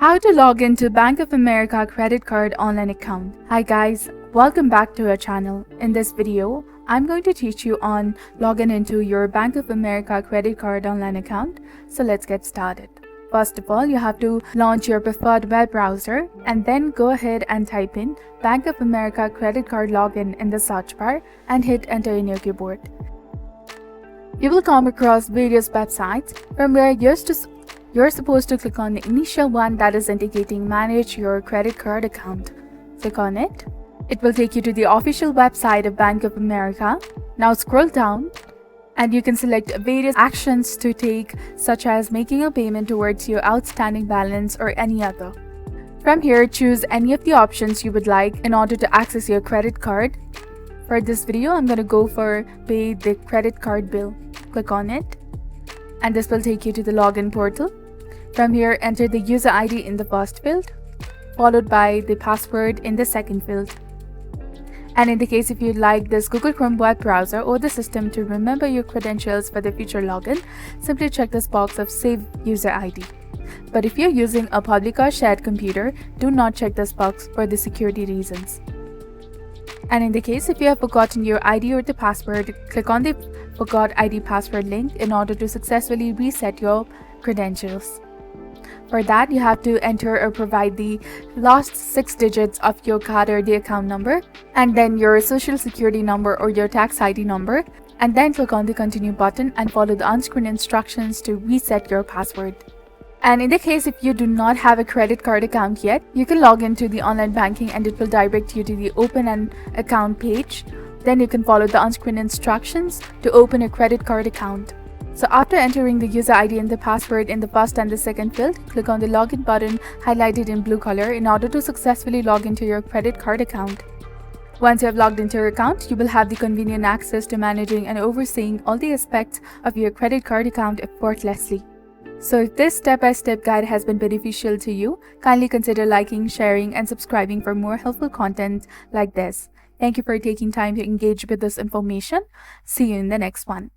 How to log into Bank of America credit card online account. Hi guys, welcome back to our channel. In this video, I'm going to teach you on logging into your Bank of America credit card online account. So let's get started. First of all, you have to launch your preferred web browser and then go ahead and type in Bank of America credit card login in the search bar and hit enter in your keyboard. You will come across various websites from where you're supposed to click on the initial one that is indicating manage your credit card account. Click on it. It will take you to the official website of Bank of America. Now scroll down and you can select various actions to take, such as making a payment towards your outstanding balance or any other. From here, choose any of the options you would like in order to access your credit card. For this video, I'm going to go for pay the credit card bill. Click on it and this will take you to the login portal. From here, enter the user ID in the first field, followed by the password in the second field. And in the case if you'd like this Google Chrome web browser or the system to remember your credentials for the future login, simply check this box of Save User ID. But if you're using a public or shared computer, do not check this box for the security reasons. And in the case if you have forgotten your ID or the password, click on the Forgot ID Password link in order to successfully reset your credentials. For that, you have to enter or provide the last 6 digits of your card or the account number, and then your social security number or your tax ID number, and then click on the continue button and follow the on-screen instructions to reset your password. And in the case if you do not have a credit card account yet, you can log into the online banking and it will direct you to the open an account page. Then you can follow the on-screen instructions to open a credit card account. So after entering the user ID and the password in the first and the second field, click on the login button highlighted in blue color in order to successfully log into your credit card account. Once you have logged into your account, you will have the convenient access to managing and overseeing all the aspects of your credit card account effortlessly. So if this step-by-step guide has been beneficial to you, kindly consider liking, sharing, and subscribing for more helpful content like this. Thank you for taking time to engage with this information. See you in the next one.